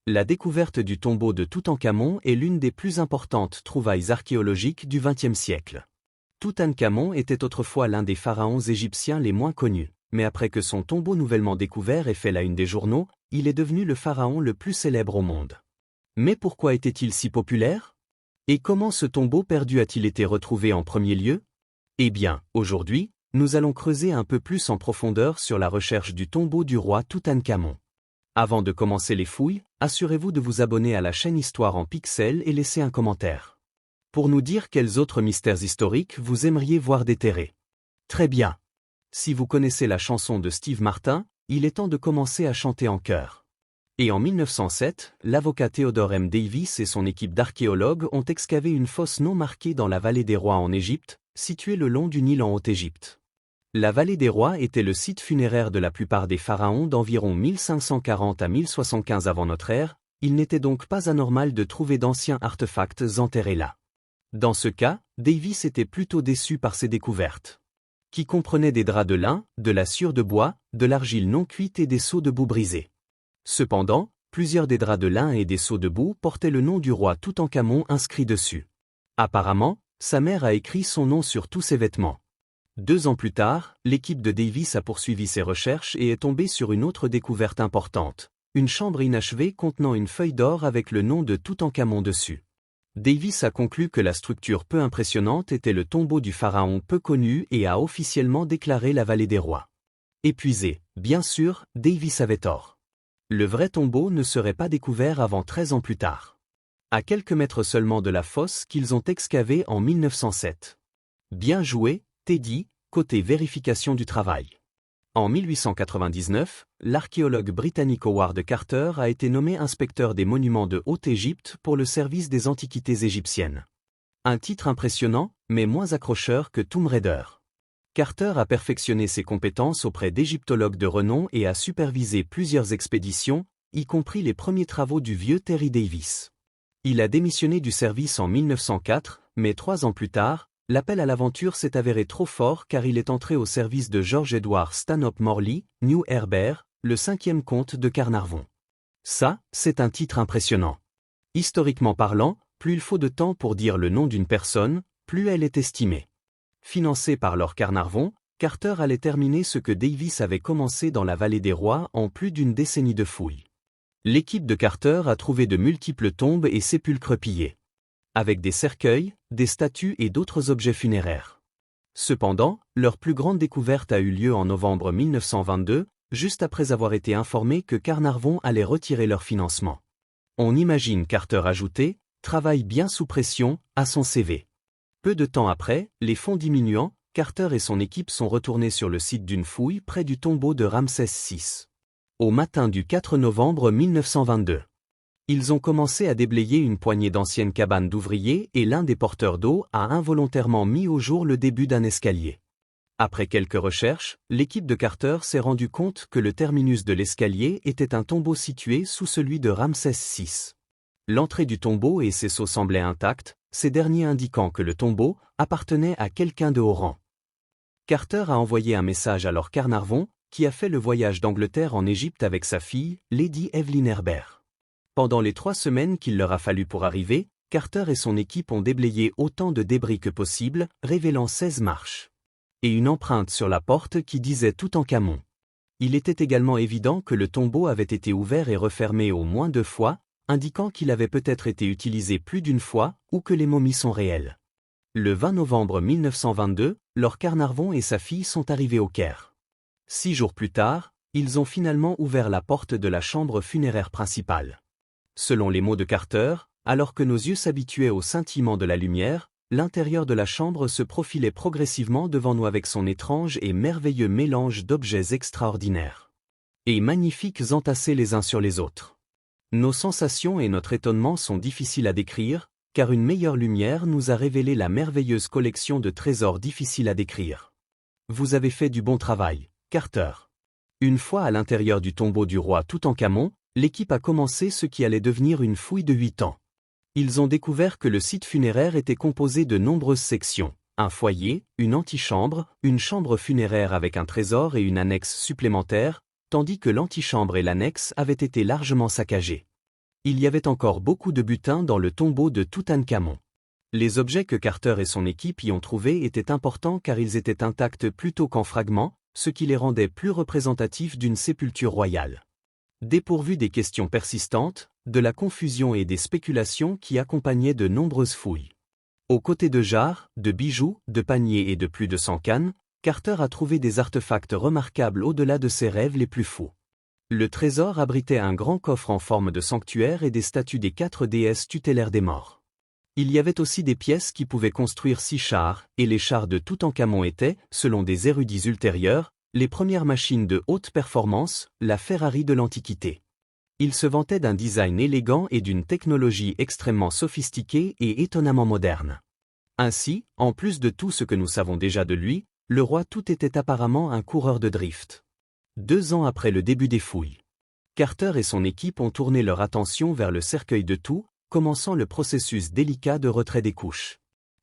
La découverte du tombeau de Toutankhamon est l'une des plus importantes trouvailles archéologiques du XXe siècle. Toutankhamon était autrefois l'un des pharaons égyptiens les moins connus, mais après que son tombeau nouvellement découvert ait fait la une des journaux, il est devenu le pharaon le plus célèbre au monde. Mais pourquoi était-il si populaire? Et comment ce tombeau perdu a-t-il été retrouvé en premier lieu? Eh bien, aujourd'hui, nous allons creuser un peu plus en profondeur sur la recherche du tombeau du roi Toutankhamon. Avant de commencer les fouilles, assurez-vous de vous abonner à la chaîne Histoire en pixels et laisser un commentaire. Pour nous dire quels autres mystères historiques vous aimeriez voir déterrés. Très bien. Si vous connaissez la chanson de Steve Martin, il est temps de commencer à chanter en chœur. Et en 1907, l'avocat Theodore M. Davis et son équipe d'archéologues ont excavé une fosse non marquée dans la vallée des Rois en Égypte, située le long du Nil en Haute-Égypte. La vallée des Rois était le site funéraire de la plupart des pharaons d'environ 1540 à 1075 avant notre ère, il n'était donc pas anormal de trouver d'anciens artefacts enterrés là. Dans ce cas, Davis était plutôt déçu par ces découvertes, qui comprenaient des draps de lin, de la sciure de bois, de l'argile non cuite et des seaux de boue brisés. Cependant, plusieurs des draps de lin et des seaux de boue portaient le nom du roi Toutankhamon inscrit dessus. Apparemment, sa mère a écrit son nom sur tous ses vêtements. 2 ans plus tard, l'équipe de Davis a poursuivi ses recherches et est tombée sur une autre découverte importante, une chambre inachevée contenant une feuille d'or avec le nom de Toutankhamon dessus. Davis a conclu que la structure peu impressionnante était le tombeau du pharaon peu connu et a officiellement déclaré la vallée des rois. Épuisé, bien sûr, Davis avait tort. Le vrai tombeau ne serait pas découvert avant 13 ans plus tard. À quelques mètres seulement de la fosse qu'ils ont excavée en 1907. Bien joué, Teddy, côté vérification du travail. En 1899, l'archéologue britannique Howard Carter a été nommé inspecteur des monuments de Haute-Égypte pour le service des antiquités égyptiennes. Un titre impressionnant, mais moins accrocheur que Tomb Raider. Carter a perfectionné ses compétences auprès d'égyptologues de renom et a supervisé plusieurs expéditions, y compris les premiers travaux du vieux Terry Davis. Il a démissionné du service en 1904, mais 3 ans plus tard, l'appel à l'aventure s'est avéré trop fort car il est entré au service de George Edward Stanhope Morley, New Herbert, le 5e comte de Carnarvon. Ça, c'est un titre impressionnant. Historiquement parlant, plus il faut de temps pour dire le nom d'une personne, plus elle est estimée. Financé par Lord Carnarvon, Carter allait terminer ce que Davis avait commencé dans la vallée des Rois en plus d'une décennie de fouilles. L'équipe de Carter a trouvé de multiples tombes et sépulcres pillés, avec des cercueils, des statues et d'autres objets funéraires. Cependant, leur plus grande découverte a eu lieu en novembre 1922, juste après avoir été informés que Carnarvon allait retirer leur financement. On imagine Carter ajouter « travaille bien sous pression » à son CV. Peu de temps après, les fonds diminuant, Carter et son équipe sont retournés sur le site d'une fouille près du tombeau de Ramsès VI. Au matin du 4 novembre 1922. Ils ont commencé à déblayer une poignée d'anciennes cabanes d'ouvriers et l'un des porteurs d'eau a involontairement mis au jour le début d'un escalier. Après quelques recherches, l'équipe de Carter s'est rendu compte que le terminus de l'escalier était un tombeau situé sous celui de Ramsès VI. L'entrée du tombeau et ses sceaux semblaient intacts, ces derniers indiquant que le tombeau appartenait à quelqu'un de haut rang. Carter a envoyé un message à Lord Carnarvon, qui a fait le voyage d'Angleterre en Égypte avec sa fille, Lady Evelyn Herbert. Pendant les 3 semaines qu'il leur a fallu pour arriver, Carter et son équipe ont déblayé autant de débris que possible, révélant 16 marches. Et une empreinte sur la porte qui disait Toutankhamon. Il était également évident que le tombeau avait été ouvert et refermé au moins 2 fois, indiquant qu'il avait peut-être été utilisé plus d'une fois, ou que les momies sont réelles. Le 20 novembre 1922, Lord Carnarvon et sa fille sont arrivés au Caire. 6 jours plus tard, ils ont finalement ouvert la porte de la chambre funéraire principale. Selon les mots de Carter, alors que nos yeux s'habituaient au scintillement de la lumière, l'intérieur de la chambre se profilait progressivement devant nous avec son étrange et merveilleux mélange d'objets extraordinaires et magnifiques entassés les uns sur les autres. Nos sensations et notre étonnement sont difficiles à décrire, car une meilleure lumière nous a révélé la merveilleuse collection de trésors difficiles à décrire. Vous avez fait du bon travail, Carter. Une fois à l'intérieur du tombeau du roi Toutankhamon, l'équipe a commencé ce qui allait devenir une fouille de 8 ans. Ils ont découvert que le site funéraire était composé de nombreuses sections, un foyer, une antichambre, une chambre funéraire avec un trésor et une annexe supplémentaire, tandis que l'antichambre et l'annexe avaient été largement saccagées. Il y avait encore beaucoup de butin dans le tombeau de Toutankhamon. Les objets que Carter et son équipe y ont trouvés étaient importants car ils étaient intacts plutôt qu'en fragments, ce qui les rendait plus représentatifs d'une sépulture royale. Dépourvus des questions persistantes, de la confusion et des spéculations qui accompagnaient de nombreuses fouilles. Aux côtés de jarres, de bijoux, de paniers et de plus de 100 cannes, Carter a trouvé des artefacts remarquables au-delà de ses rêves les plus fous. Le trésor abritait un grand coffre en forme de sanctuaire et des statues des 4 déesses tutélaires des morts. Il y avait aussi des pièces qui pouvaient construire 6 chars, et les chars de Toutankhamon étaient, selon des érudits ultérieurs, les premières machines de haute performance, la Ferrari de l'Antiquité. Il se vantait d'un design élégant et d'une technologie extrêmement sophistiquée et étonnamment moderne. Ainsi, en plus de tout ce que nous savons déjà de lui, le roi Tout était apparemment un coureur de drift. 2 ans après le début des fouilles, Carter et son équipe ont tourné leur attention vers le cercueil de Tout, commençant le processus délicat de retrait des couches.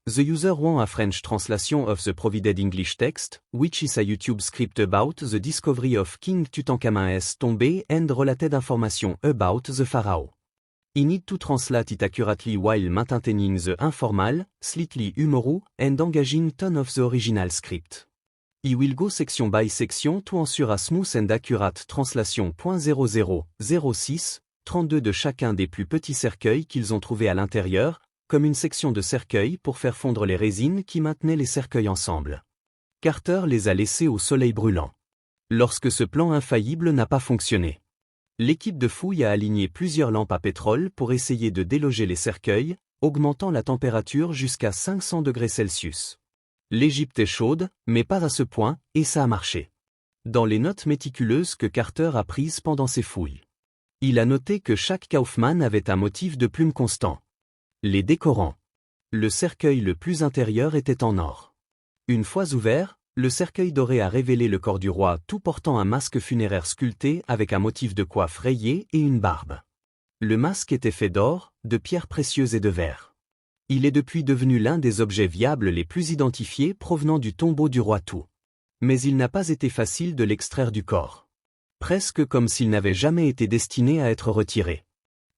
The user want a French translation of the provided English text, which is a YouTube script about the discovery of King Tutankhamun's tomb and related information about the pharaoh. I need to translate it accurately while maintaining the informal, slightly humorous, and engaging tone of the original script. I will go section by section to ensure a smooth and accurate translation. 0006, 32 de chacun des plus petits cercueils qu'ils ont trouvés à l'intérieur, comme une section de cercueil pour faire fondre les résines qui maintenaient les cercueils ensemble. Carter les a laissés au soleil brûlant. Lorsque ce plan infaillible n'a pas fonctionné, l'équipe de fouilles a aligné plusieurs lampes à pétrole pour essayer de déloger les cercueils, augmentant la température jusqu'à 500 degrés Celsius. L'Égypte est chaude, mais pas à ce point, et ça a marché. Dans les notes méticuleuses que Carter a prises pendant ses fouilles, il a noté que chaque Kaufmann avait un motif de plume constant. Les décorants. Le cercueil le plus intérieur était en or. Une fois ouvert, le cercueil doré a révélé le corps du roi tout portant un masque funéraire sculpté avec un motif de coiffe rayé et une barbe. Le masque était fait d'or, de pierres précieuses et de verre. Il est depuis devenu l'un des objets viables les plus identifiés provenant du tombeau du roi Tout. Mais il n'a pas été facile de l'extraire du corps. Presque comme s'il n'avait jamais été destiné à être retiré.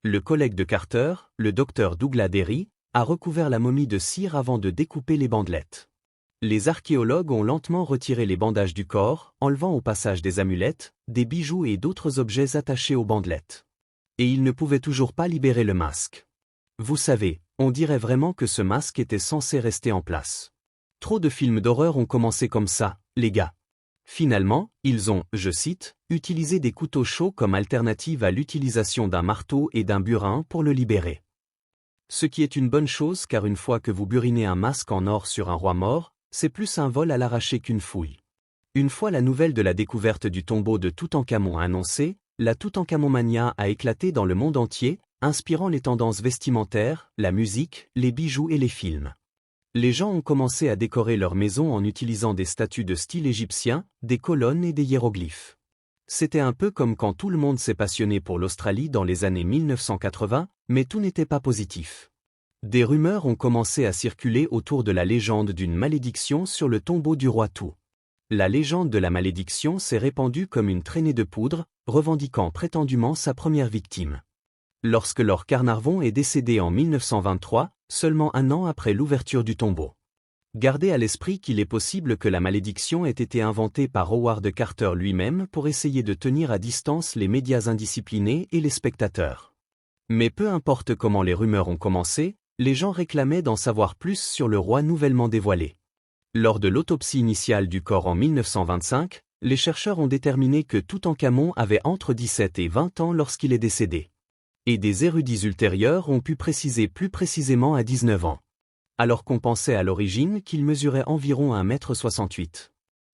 Le collègue de Carter, le docteur Douglas Derry, a recouvert la momie de cire avant de découper les bandelettes. Les archéologues ont lentement retiré les bandages du corps, enlevant au passage des amulettes, des bijoux et d'autres objets attachés aux bandelettes. Et ils ne pouvaient toujours pas libérer le masque. Vous savez, on dirait vraiment que ce masque était censé rester en place. Trop de films d'horreur ont commencé comme ça, les gars. Finalement, ils ont, je cite, utilisé des couteaux chauds comme alternative à l'utilisation d'un marteau et d'un burin pour le libérer. Ce qui est une bonne chose car une fois que vous burinez un masque en or sur un roi mort, c'est plus un vol à l'arraché qu'une fouille. Une fois la nouvelle de la découverte du tombeau de Toutankhamon annoncée, la Toutankhamon-mania a éclaté dans le monde entier, inspirant les tendances vestimentaires, la musique, les bijoux et les films. Les gens ont commencé à décorer leurs maisons en utilisant des statues de style égyptien, des colonnes et des hiéroglyphes. C'était un peu comme quand tout le monde s'est passionné pour l'Australie dans les années 1980, mais tout n'était pas positif. Des rumeurs ont commencé à circuler autour de la légende d'une malédiction sur le tombeau du roi Tout. La légende de la malédiction s'est répandue comme une traînée de poudre, revendiquant prétendument sa première victime. Lorsque Lord Carnarvon est décédé en 1923, seulement un an après l'ouverture du tombeau. Gardez à l'esprit qu'il est possible que la malédiction ait été inventée par Howard Carter lui-même pour essayer de tenir à distance les médias indisciplinés et les spectateurs. Mais peu importe comment les rumeurs ont commencé, les gens réclamaient d'en savoir plus sur le roi nouvellement dévoilé. Lors de l'autopsie initiale du corps en 1925, les chercheurs ont déterminé que Toutankhamon avait entre 17 et 20 ans lorsqu'il est décédé. Et des érudits ultérieurs ont pu préciser plus précisément à 19 ans. Alors qu'on pensait à l'origine qu'il mesurait environ 1,68 m.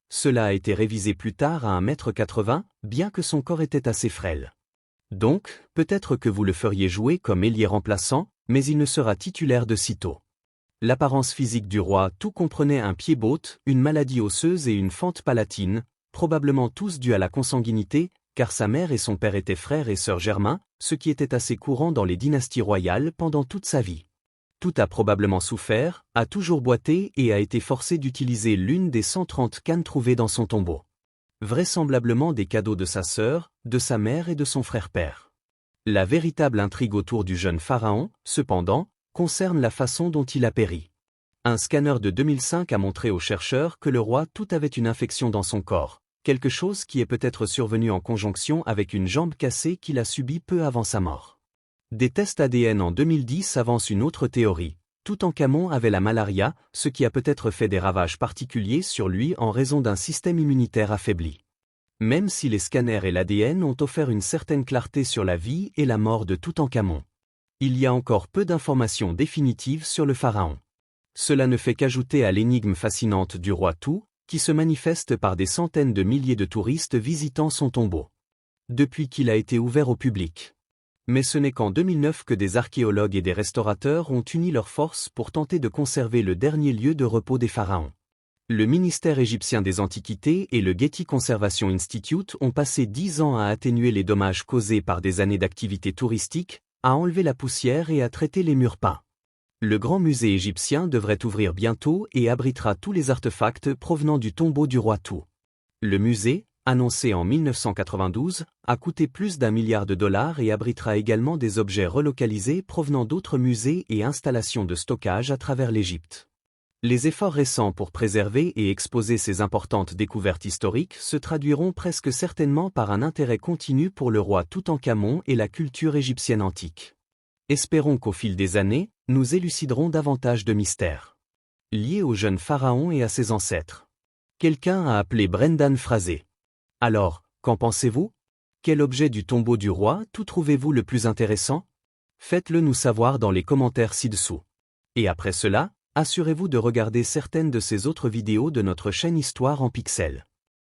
Cela a été révisé plus tard à 1,80 m, bien que son corps était assez frêle. Donc, peut-être que vous le feriez jouer comme ailier remplaçant, mais il ne sera titulaire de sitôt. L'apparence physique du roi Tout comprenait un pied-botte, une maladie osseuse et une fente palatine, probablement tous dus à la consanguinité, car sa mère et son père étaient frères et sœurs germains, ce qui était assez courant dans les dynasties royales pendant toute sa vie. Tout a probablement souffert, a toujours boité et a été forcé d'utiliser l'une des 130 cannes trouvées dans son tombeau. Vraisemblablement des cadeaux de sa sœur, de sa mère et de son frère-père. La véritable intrigue autour du jeune pharaon, cependant, concerne la façon dont il a péri. Un scanner de 2005 a montré aux chercheurs que le roi Tout avait une infection dans son corps, quelque chose qui est peut-être survenu en conjonction avec une jambe cassée qu'il a subie peu avant sa mort. Des tests ADN en 2010 avancent une autre théorie. Toutankhamon avait la malaria, ce qui a peut-être fait des ravages particuliers sur lui en raison d'un système immunitaire affaibli. Même si les scanners et l'ADN ont offert une certaine clarté sur la vie et la mort de Toutankhamon, il y a encore peu d'informations définitives sur le pharaon. Cela ne fait qu'ajouter à l'énigme fascinante du roi Tout, qui se manifeste par des centaines de milliers de touristes visitant son tombeau. Depuis qu'il a été ouvert au public. Mais ce n'est qu'en 2009 que des archéologues et des restaurateurs ont uni leurs forces pour tenter de conserver le dernier lieu de repos des pharaons. Le ministère égyptien des Antiquités et le Getty Conservation Institute ont passé 10 ans à atténuer les dommages causés par des années d'activité touristique, à enlever la poussière et à traiter les murs peints. Le grand musée égyptien devrait ouvrir bientôt et abritera tous les artefacts provenant du tombeau du roi Tout. Le musée, annoncé en 1992, a coûté plus d'1 milliard de dollars et abritera également des objets relocalisés provenant d'autres musées et installations de stockage à travers l'Égypte. Les efforts récents pour préserver et exposer ces importantes découvertes historiques se traduiront presque certainement par un intérêt continu pour le roi Toutankhamon et la culture égyptienne antique. Espérons qu'au fil des années, nous éluciderons davantage de mystères liés au jeune pharaon et à ses ancêtres. Quelqu'un a appelé Brendan Fraser. Alors, qu'en pensez-vous? Quel objet du tombeau du roi Tout trouvez-vous le plus intéressant? Faites-le nous savoir dans les commentaires ci-dessous. Et après cela, assurez-vous de regarder certaines de ces autres vidéos de notre chaîne Histoire en pixels.